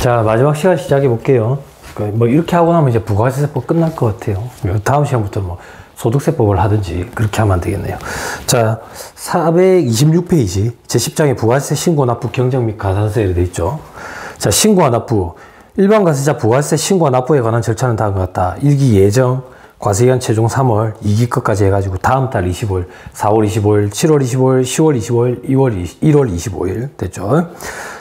자, 마지막 시간 시작해 볼게요. 뭐 이렇게 하고 나면 이제 부가세법 끝날 것 같아요. 다음 시간부터 뭐 소득세법을 하든지 그렇게 하면 안 되겠네요. 자, 426페이지 제10장에 부가세 신고 납부 경정 및 가산세에 되어 있죠. 자, 신고와 납부. 일반 과세자 부가세 신고와 납부에 관한 절차는 다음과 같다. 1기 예정, 과세기간 최종 3월, 2기 것까지 해가지고 다음 달 25일, 4월 25일, 7월 25일, 10월 25일, 1월 25일 됐죠.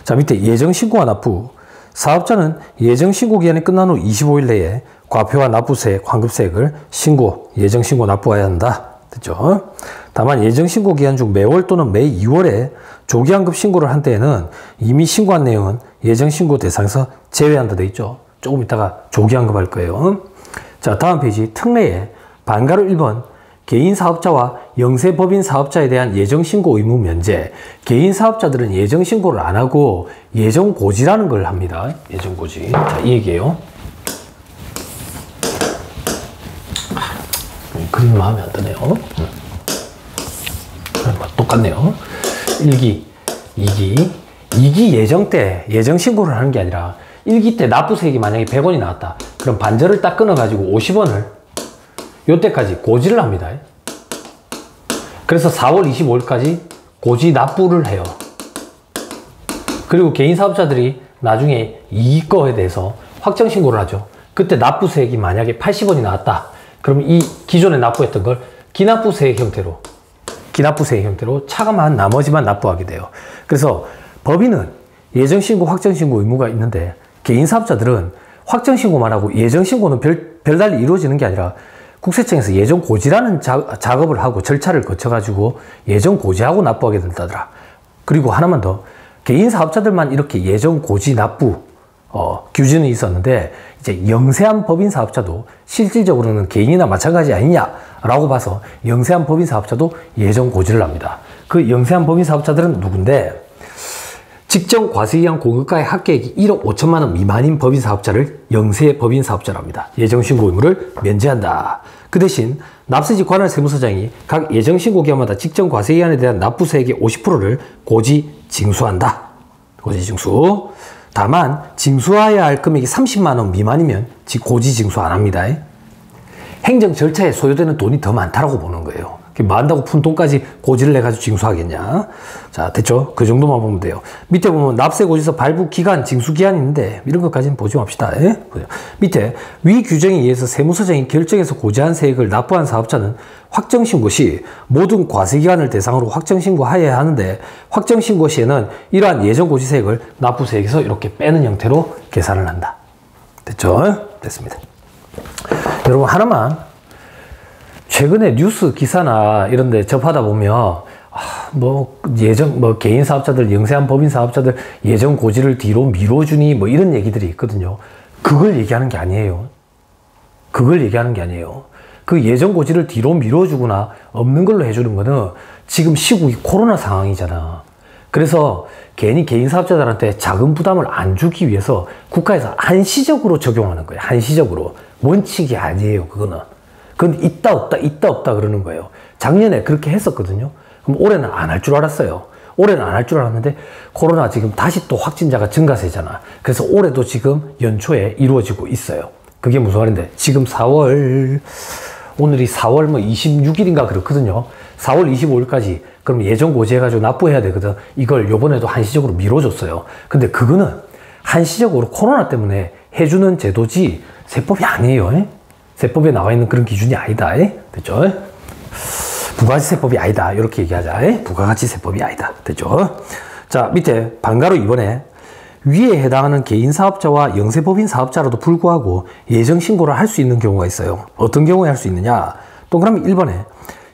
자, 밑에 예정 신고와 납부. 사업자는 예정 신고 기한이 끝난 후 25일 내에 과표와 납부세, 환급세액을 예정 신고 납부해야 한다. 됐죠? 다만 예정 신고 기한 중 매월 또는 매 2월에 조기환급 신고를 한 때에는 이미 신고한 내용은 예정 신고 대상에서 제외한다 돼 있죠. 조금 이따가 조기환급 할 거예요. 자, 다음 페이지 특례에 반가로 1번 개인 사업자와 영세 법인 사업자에 대한 예정 신고 의무 면제. 개인 사업자들은 예정 신고를 안 하고 예정 고지라는 걸 합니다. 예정 고지. 자, 이 얘기예요. 그림 마음에 안 드네요. 똑같네요. 1기, 2기 예정 때 예정 신고를 하는 게 아니라 1기 때 납부세액이 만약에 100원이 나왔다. 그럼 반절을 딱 끊어가지고 50원을 요때까지 고지를 합니다. 그래서 4월 25일까지 고지 납부를 해요. 그리고 개인 사업자들이 나중에 이 거에 대해서 확정 신고를 하죠. 그때 납부세액이 만약에 80원이 나왔다. 그럼 이 기존에 납부했던 걸 기납부세액 형태로 차감한 나머지만 납부하게 돼요. 그래서 법인은 예정신고, 확정신고 의무가 있는데 개인 사업자들은 확정신고만 하고 예정신고는 별달리 이루어지는 게 아니라 국세청에서 예정고지라는 작업을 하고 절차를 거쳐가지고 예정고지하고 납부하게 된다더라. 그리고 하나만 더, 개인 사업자들만 이렇게 예정고지 납부 규정이 있었는데 이제 영세한 법인 사업자도 실질적으로는 개인이나 마찬가지 아니냐라고 봐서 영세한 법인 사업자도 예정고지를 합니다. 그 영세한 법인 사업자들은 누군데, 직전 과세기간 공급가의 합계액이 1억 5천만 원 미만인 법인 사업자를 영세 법인 사업자랍니다. 예정신고 의무를 면제한다. 그 대신 납세지 관할 세무서장이 각 예정신고 기간마다 직전 과세기간에 대한 납부세액의 50%를 고지 징수한다. 고지 징수. 다만 징수해야 할 금액이 30만 원 미만이면 고지 징수 안 합니다. 행정 절차에 소요되는 돈이 더 많다라고 보는 거예요. 많다고 푼 돈까지 고지를 해가지고 징수하겠냐. 자, 됐죠? 그 정도만 보면 돼요. 밑에 보면 납세고지서 발부기간, 징수기한이 있는데 이런 것까지는 보지 맙시다. 밑에 위 규정에 의해서 세무서장이 결정해서 고지한 세액을 납부한 사업자는 확정신고 시 모든 과세기간을 대상으로 확정신고하여야 하는데, 확정신고 시에는 이러한 예정고지세액을 납부세액에서 이렇게 빼는 형태로 계산을 한다. 됐죠? 됐습니다. 여러분, 하나만, 최근에 뉴스 기사나 이런 데 접하다 보면 개인 사업자들, 영세한 법인 사업자들 예정 고지를 뒤로 미뤄주니 뭐 이런 얘기들이 있거든요. 그걸 얘기하는 게 아니에요. 그 예정 고지를 뒤로 미뤄주거나 없는 걸로 해주는 거는 지금 시국이 코로나 상황이잖아. 그래서 괜히 개인 사업자들한테 자금 부담을 안 주기 위해서 국가에서 한시적으로 적용하는 거예요. 한시적으로. 원칙이 아니에요, 그거는. 그건 있다 없다 그러는 거예요. 작년에 그렇게 했었거든요. 그럼 올해는 안 할 줄 알았어요. 올해는 안 할 줄 알았는데 코로나 지금 다시 또 확진자가 증가세잖아. 그래서 올해도 지금 연초에 이루어지고 있어요. 그게 무슨 말인데, 지금 오늘이 4월 26일인가 그렇거든요. 4월 25일까지 그럼 예정 고지해가지고 납부해야 되거든. 이걸 요번에도 한시적으로 미뤄줬어요. 근데 그거는 한시적으로 코로나 때문에 해주는 제도지 세법이 아니에요. 세법에 나와 있는 그런 기준이 아니다. 됐죠? 부가가치세법이 아니다. 이렇게 얘기하자. 부가가치세법이 아니다. 됐죠? 자, 밑에 반가로 이번에 위에 해당하는 개인 사업자와 영세법인 사업자라도 불구하고 예정 신고를 할 수 있는 경우가 있어요. 어떤 경우에 할 수 있느냐? 동그라미 1번에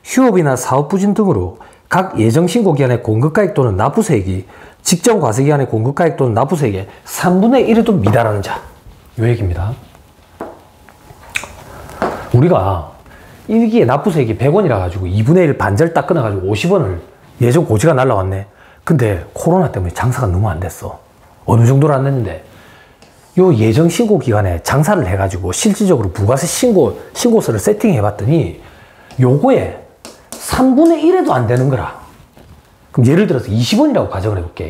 휴업이나 사업 부진 등으로 각 예정 신고 기간의 공급가액 또는 납부세액이 직전 과세기간의 공급가액 또는 납부세액의 3분의 1에도 미달하는 자. 이 얘기입니다. 우리가 1기에 납부세액이 100원이라 가지고 2분의 1 반절 딱 끊어가지고 50원을 예정 고지가 날라왔네. 근데 코로나 때문에 장사가 너무 안 됐어. 어느 정도로 안 됐는데, 요 예정 신고 기간에 장사를 해가지고 실질적으로 부가세 신고서를 세팅해 봤더니 요거에 3분의 1에도 안 되는 거라. 그럼 예를 들어서 20원이라고 가정을 해볼게.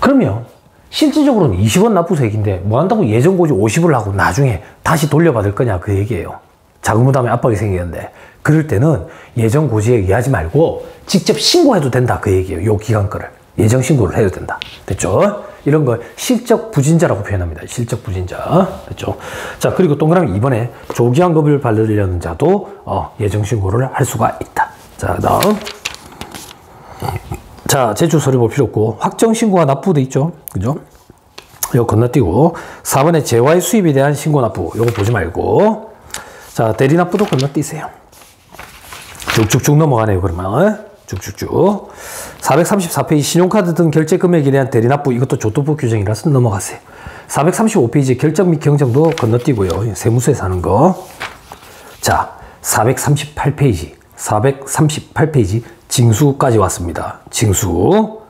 그러면 실질적으로는 20원 납부세액인데 뭐 한다고 예정고지 50을 하고 나중에 다시 돌려받을 거냐 그 얘기예요. 자금부담에 압박이 생기는데 그럴 때는 예정고지에 의하지 말고 직접 신고해도 된다 그 얘기예요. 요 기간 거를 예정신고를 해도 된다. 됐죠? 이런 걸 실적 부진자라고 표현합니다. 실적 부진자. 됐죠? 자, 그리고 동그라미 2번에 조기환급을 받으려는 자도 예정신고를 할 수가 있다. 자, 다음. 자, 제출 서류 볼 필요 없고 확정신고가 납부돼 있죠. 그죠? 이거 건너뛰고 4번에 재화의 수입에 대한 신고 납부 이거 보지 말고 자, 대리 납부도 건너뛰세요. 쭉쭉쭉 넘어가네요. 그러면 쭉쭉쭉 434페이지 신용카드 등 결제 금액에 대한 대리 납부 이것도 조도부 규정이라서 넘어가세요. 435페이지 결정 및 경정도 건너뛰고요. 세무서에서 하는 거. 자, 438페이지 징수까지 왔습니다. 징수.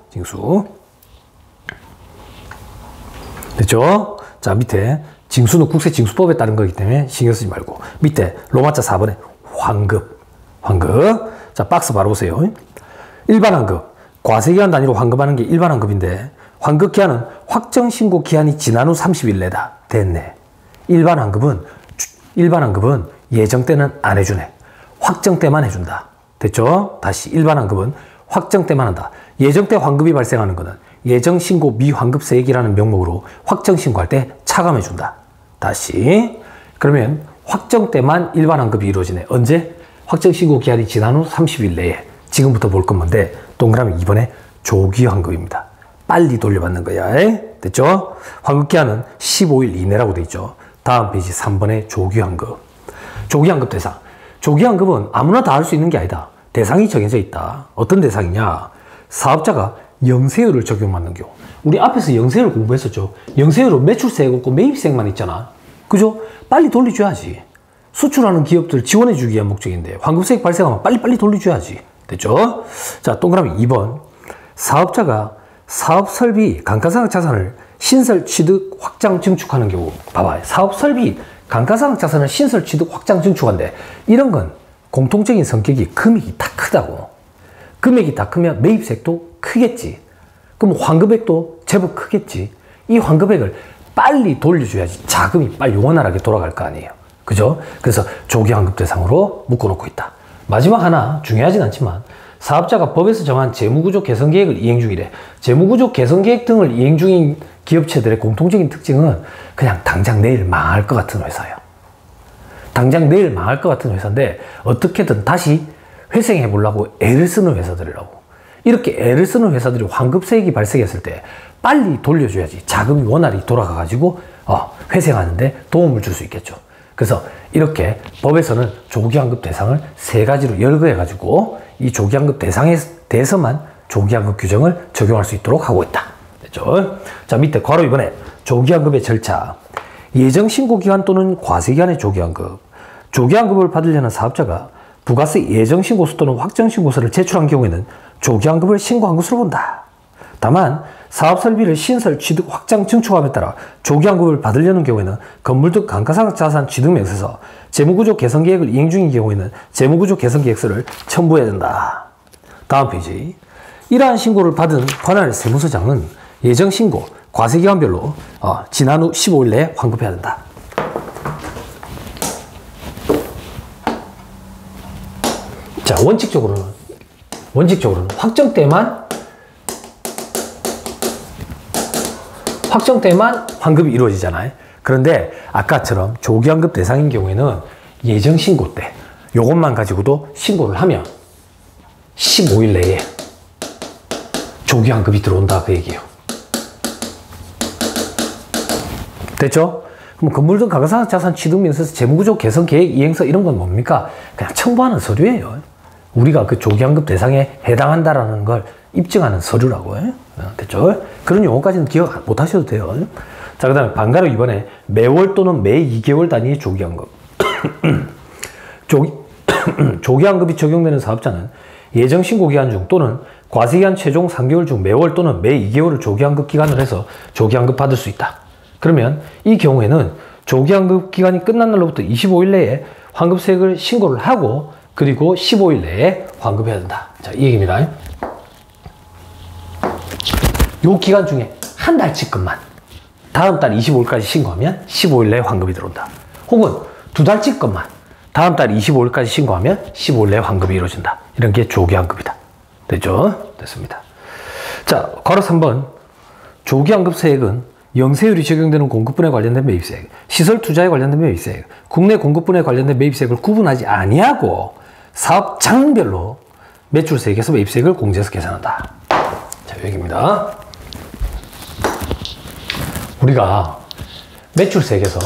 됐죠? 자, 밑에 징수는 국세징수법에 따른 거기 때문에 신경 쓰지 말고 밑에 로마자 4번에 환급. 자, 박스 바로 보세요. 일반 환급. 과세기한 단위로 환급하는 게 일반 환급인데 환급 기한은 확정신고 기한이 지난 후 30일 내다. 됐네. 일반 환급은 예정 때는 안 해주네. 확정 때만 해준다. 됐죠? 다시 일반 환급은 확정 때만 한다. 예정 때 환급이 발생하는 것은 예정신고 미환급세액이라는 명목으로 확정신고할 때 차감해준다. 다시 그러면 확정 때만 일반 환급이 이루어지네. 언제? 확정신고 기한이 지난 후 30일 내에. 지금부터 볼 건 뭔데 동그라미 2번에 조기환급입니다. 빨리 돌려받는 거야. 됐죠? 환급기한은 15일 이내라고 돼 있죠. 다음 페이지 3번에 조기환급. 조기환급 대상. 조기환급은 아무나 다 할 수 있는 게 아니다. 대상이 정해져 있다. 어떤 대상이냐? 사업자가 영세율을 적용받는 경우. 우리 앞에서 영세율 공부했었죠. 영세율은 매출세액 없고 매입세액만 있잖아. 그죠? 빨리 돌려줘야지. 수출하는 기업들 지원해주기 위한 목적인데 환급세액 발생하면 빨리빨리 돌려줘야지. 됐죠? 자, 동그라미 2번. 사업자가 사업설비, 감가상각 자산을 신설, 취득, 확장, 증축하는 경우. 봐봐요. 사업설비, 감가상각 자산을 신설, 취득, 확장, 증축한데 이런 건 공통적인 성격이 금액이 다 크다고. 금액이 다 크면 매입세액도 크겠지. 그럼 환급액도 제법 크겠지. 이 환급액을 빨리 돌려줘야지 자금이 빨리 원활하게 돌아갈 거 아니에요. 그죠? 그래서 조기환급 대상으로 묶어놓고 있다. 마지막 하나 중요하진 않지만 사업자가 법에서 정한 재무구조 개선 계획을 이행 중이래. 재무구조 개선 계획 등을 이행 중인 기업체들의 공통적인 특징은 그냥 당장 내일 망할 것 같은 회사예요. 당장 내일 망할 것 같은 회사인데 어떻게든 다시 회생해 보려고 애를 쓰는 회사들이라고. 이렇게 애를 쓰는 회사들이 환급세액이 발생했을 때 빨리 돌려줘야지 자금이 원활히 돌아가가지고 회생하는데 도움을 줄 수 있겠죠. 그래서 이렇게 법에서는 조기환급 대상을 세 가지로 열거해가지고 이 조기환급 대상에 대해서만 조기환급 규정을 적용할 수 있도록 하고 있다. 됐죠? 자, 밑에 괄호 2번에 조기환급의 절차. 예정신고기간 또는 과세기간의 조기환급. 조기환급을 받으려는 사업자가 부가세 예정신고서 또는 확정신고서를 제출한 경우에는 조기환급을 신고한 것으로 본다. 다만 사업설비를 신설, 취득, 확장, 증축함에 따라 조기환급을 받으려는 경우에는 건물 등 감가상각 자산 취득명세서, 재무구조 개선계획을 이행 중인 경우에는 재무구조 개선계획서를 첨부해야 된다. 다음 페이지. 이러한 신고를 받은 관할 세무서장은 예정신고, 과세기간별로 지난 후 15일 내에 환급해야 된다. 자, 원칙적으로는 확정 때만 환급이 이루어지잖아요. 그런데 아까처럼 조기환급 대상인 경우에는 예정신고 때 요것만 가지고도 신고를 하면 15일 내에 조기환급이 들어온다 그 얘기예요. 됐죠? 그럼 건물 등 감가상각 자산 취득명세서, 재무구조 개선 계획 이행서 이런 건 뭡니까? 그냥 첨부하는 서류예요. 우리가 그 조기환급 대상에 해당한다라는 걸 입증하는 서류라고요. 됐죠? 그런 용어까지는 기억 못 하셔도 돼요. 자, 그 다음에 반가로 이번에 매월 또는 매 2개월 단위의 조기환급. 조기환급이 적용되는 사업자는 예정신고기간 중 또는 과세기간 최종 3개월 중 매월 또는 매 2개월을 조기환급 기간을 해서 조기환급 받을 수 있다. 그러면 이 경우에는 조기환급 기간이 끝난 날로부터 25일 내에 환급세액을 신고를 하고 그리고 15일 내에 환급해야 된다. 자, 이 얘기입니다. 요 기간 중에 한 달치 것만 다음 달 25일까지 신고하면 15일 내에 환급이 들어온다. 혹은 두 달치 것만 다음 달 25일까지 신고하면 15일 내에 환급이 이루어진다. 이런 게 조기환급이다. 됐죠? 됐습니다. 자, 괄호 3번. 조기환급세액은 영세율이 적용되는 공급분에 관련된 매입세액, 시설 투자에 관련된 매입세액, 국내 공급분에 관련된 매입세액을 구분하지 아니하고 사업 장별로 매출세액에서 매입세액을 공제해서 계산한다. 자, 여기입니다. 우리가 매출세액에서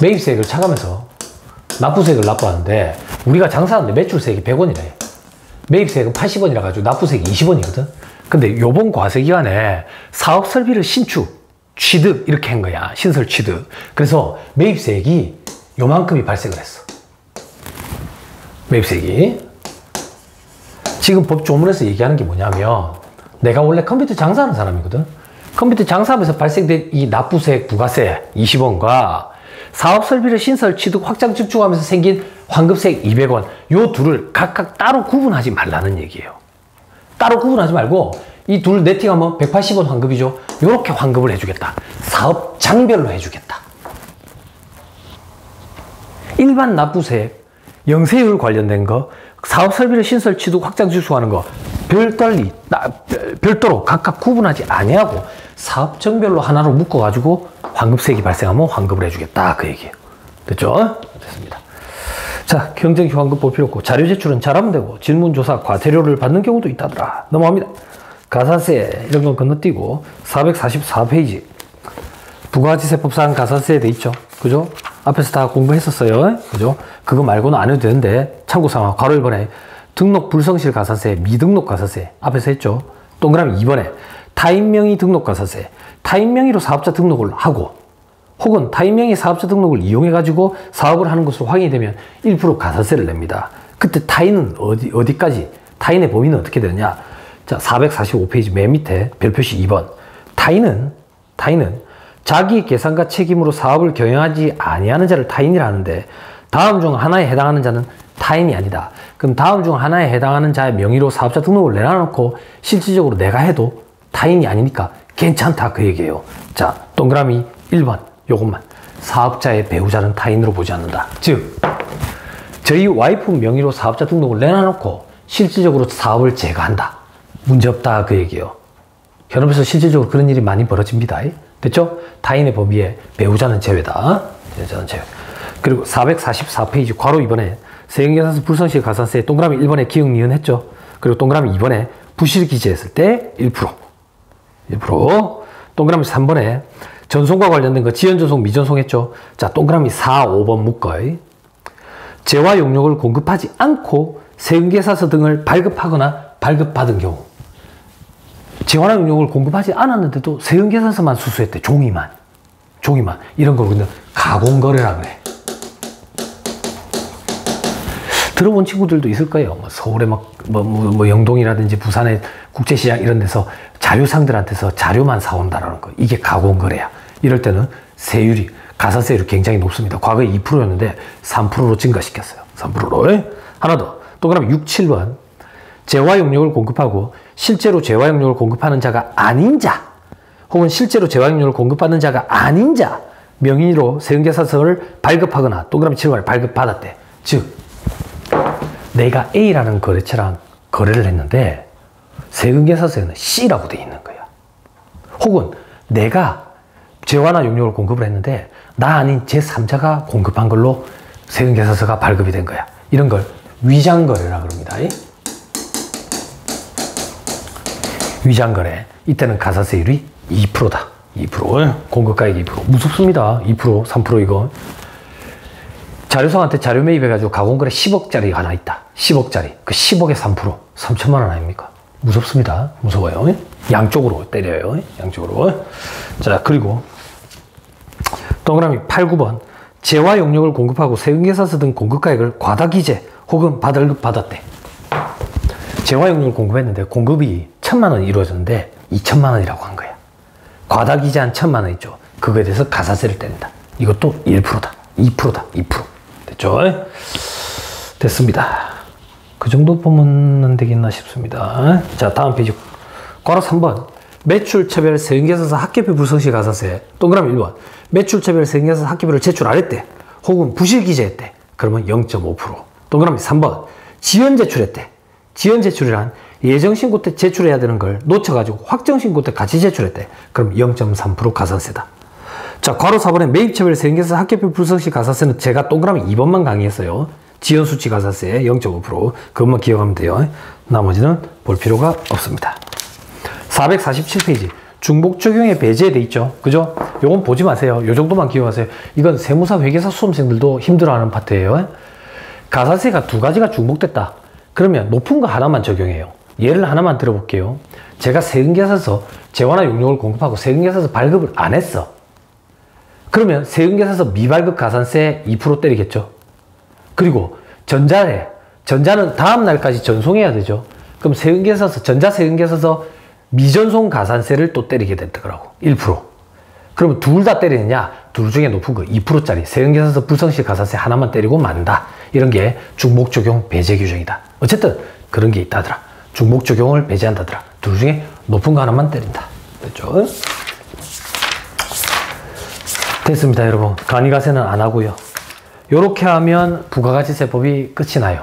매입세액을 차감해서 납부세액을 납부하는데 우리가 장사하는데 매출세액이 100원이래. 매입세액은 80원이라 가지고 납부세액이 20원이거든. 근데 요번 과세기간에 사업 설비를 신축, 취득 이렇게 한 거야. 신설 취득. 그래서 매입세액이 요만큼이 발생을 했어. 매입세액이. 지금 법조문에서 얘기하는 게 뭐냐면 내가 원래 컴퓨터 장사하는 사람이거든. 컴퓨터 장사하면서 발생된 이 납부세액 부가세 20원과 사업 설비를 신설 취득 확장 증축하면서 생긴 환급세액 200원 요 둘을 각각 따로 구분하지 말라는 얘기예요. 따로 구분하지 말고 이 둘 네팅하면 180원 환급이죠. 요렇게 환급을 해주겠다. 사업 장별로 해주겠다. 일반 납부세액, 영세율 관련된 거, 사업 설비를 신설 취득 확장 증축하는 거 별도로 각각 구분하지 아니하고 사업 정별로 하나로 묶어가지고 환급세액이 발생하면 환급을 해주겠다. 그 얘기예요. 됐죠? 됐습니다. 자, 경쟁 환급 볼 필요 없고 자료 제출은 잘하면 되고 질문조사 과태료를 받는 경우도 있다더라. 넘어갑니다. 가산세 이런 건 건너뛰고 444페이지 부가가치세법상 가산세 돼 있죠. 그죠? 앞에서 다 공부했었어요. 그죠? 그거 말고는 안 해도 되는데 참고사항 괄호 1번에 등록 불성실 가산세, 미등록 가산세 앞에서 했죠. 동그라미 2번에 타인 명의 등록 가산세, 타인 명의로 사업자 등록을 하고 혹은 타인 명의 사업자 등록을 이용해 가지고 사업을 하는 것으로 확인이 되면 1% 가산세를 냅니다. 그때 타인은 어디까지? 타인의 범위는 어떻게 되느냐? 자, 445페이지 맨 밑에 별표시 2번. 타인은 자기 계산과 책임으로 사업을 경영하지 아니하는 자를 타인이라 하는데 다음 중 하나에 해당하는 자는 타인이 아니다. 그럼 다음 중 하나에 해당하는 자의 명의로 사업자 등록을 내놔놓고 실질적으로 내가 해도 타인이 아니니까 괜찮다 그 얘기예요. 자, 동그라미 1번 요것만. 사업자의 배우자는 타인으로 보지 않는다. 즉 저희 와이프 명의로 사업자 등록을 내놔놓고 실질적으로 사업을 제가 한다. 문제없다 그 얘기예요. 현업에서 실질적으로 그런 일이 많이 벌어집니다. 됐죠? 타인의 범위에 배우자는 제외다. 배우자는 제외. 그리고 444페이지 괄호 2번에 세금계산서 불성실 가산세 동그라미 1번에 기억 니은 했죠. 그리고 동그라미 2번에 부실 기재했을 때 1%. 동그라미 3번에 전송과 관련된 거 지연 전송 미전송 했죠. 자, 동그라미 4, 5번 묶어요. 재화 용역을 공급하지 않고 세금계산서 등을 발급하거나 발급받은 경우 재화나 용역을 공급하지 않았는데도 세금계산서만 수수했대. 종이만 이런 걸 우리는 가공거래라 그래. 들어본 친구들도 있을 거예요. 서울에 영동이라든지 부산의 국제시장 이런 데서 자료상들한테서 자료만 사온다라는 거. 이게 가공거래야. 이럴 때는 세율이, 가산세율이 굉장히 높습니다. 과거에 2%였는데 3%로 증가시켰어요. 3%로. 하나 더. 동그라미 6, 7번. 재화 용역을 공급하고 실제로 재화 용역을 공급하는 자가 아닌 자, 혹은 실제로 재화 용역을 공급받는 자가 아닌 자 명의로 세금계산서를 발급하거나 동그라미 7번에 발급받았대. 즉 내가 A라는 거래처랑 거래를 했는데 세금계산서에는 C라고 돼 있는 거야. 혹은 내가 재화나 용역을 공급을 했는데 나 아닌 제3자가 공급한 걸로 세금계산서가 발급이 된 거야. 이런 걸 위장거래라고 합니다. 위장거래. 이때는 가산세율이 2%다. 2%. 공급가액 2%. 무섭습니다. 2%, 3% 이거. 자료상한테 자료 매입해가지고 가공거래 10억짜리 하나 있다. 10억짜리. 그 10억에 3%. 3천만 원 아닙니까? 무섭습니다. 무서워요. 양쪽으로 때려요. 양쪽으로. 자, 그리고 동그라미 8, 9번. 재화 용역을 공급하고 세금계산서 등 공급가액을 과다기재 혹은 받았대. 재화 용역을 공급했는데 공급이 1,000만 원이 이루어졌는데 2천만 원이라고 한 거야. 과다기재한 1,000만 원 있죠. 그거에 대해서 가산세를 뗀다. 이것도 1%다. 2%다. 2%. 됐죠? 됐습니다. 그 정도 보면 안 되겠나 싶습니다. 자, 다음 페이지. 괄호 3번. 매출처별 세금계산서 학계표 불성시 가산세. 동그라미 1번. 매출처별 세금계산서 학계표를 제출 안 했대. 혹은 부실 기재했대. 그러면 0.5%. 동그라미 3번. 지연 제출했대. 지연 제출이란 예정신고 때 제출해야 되는 걸 놓쳐가지고 확정신고 때 같이 제출했대. 그럼 0.3% 가산세다. 자, 괄호 4번에 매입처별 세금계산서 학계표 불성시 가산세는 제가 동그라미 2번만 강의했어요. 지연수치 가산세 0.5%. 그것만 기억하면 돼요. 나머지는 볼 필요가 없습니다. 447페이지. 중복 적용에 배제돼 있죠. 그죠? 요건 보지 마세요. 요 정도만 기억하세요. 이건 세무사 회계사 수험생들도 힘들어하는 파트예요. 가산세가 두 가지가 중복됐다. 그러면 높은 거 하나만 적용해요. 예를 하나만 들어볼게요. 제가 세금계산서 재화나 용역을 공급하고 세금계산서 발급을 안 했어. 그러면 세금계산서 미발급 가산세 2% 때리겠죠. 그리고 전자는 다음 날까지 전송해야 되죠. 그럼 세금계산서, 전자세금계산서 미전송 가산세를 또 때리게 된다고. 1%. 그러면 둘 다 때리느냐? 둘 중에 높은 거 2%짜리 세금계산서 불성시 가산세 하나만 때리고 만다. 이런 게 중복 적용 배제 규정이다. 어쨌든 그런 게 있다더라. 중복 적용을 배제한다더라. 둘 중에 높은 거 하나만 때린다. 됐죠? 됐습니다, 여러분. 간이가세는 안 하고요. 요렇게 하면 부가가치세법이 끝이 나요.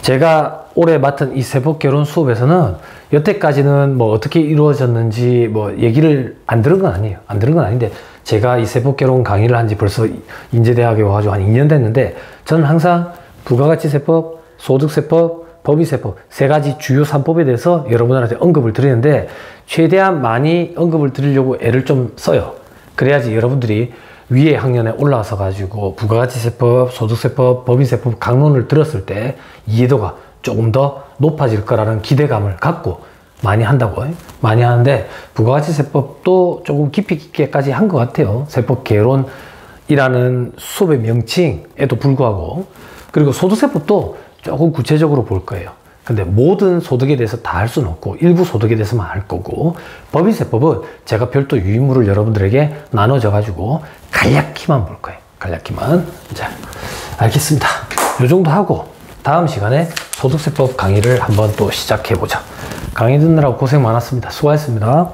제가 올해 맡은 이 세법개론 수업에서는 여태까지는 뭐 어떻게 이루어졌는지 뭐 얘기를 안 들은 건 아니에요. 안 들은 건 아닌데, 제가 이 세법개론 강의를 한 지 벌써 인제대학에 와가지고 한 2년 됐는데, 저는 항상 부가가치세법, 소득세법, 법인세법 세 가지 주요 3법에 대해서 여러분들한테 언급을 드리는데, 최대한 많이 언급을 드리려고 애를 좀 써요. 그래야지 여러분들이 위에 학년에 올라와서 가지고 부가가치세법, 소득세법, 법인세법 강론을 들었을 때 이해도가 조금 더 높아질 거라는 기대감을 갖고 많이 한다고. 많이 하는데, 부가가치세법도 조금 깊이 있게까지 한 것 같아요. 세법 개론이라는 수업의 명칭에도 불구하고. 그리고 소득세법도 조금 구체적으로 볼 거예요. 근데 모든 소득에 대해서 다 할 수는 없고 일부 소득에 대해서만 할 거고, 법인세법은 제가 별도 유인물을 여러분들에게 나눠줘 가지고 간략히만 볼 거예요. 간략히만. 자, 알겠습니다. 요 정도 하고 다음 시간에 소득세법 강의를 한번 또 시작해 보자. 강의 듣느라고 고생 많았습니다. 수고하셨습니다.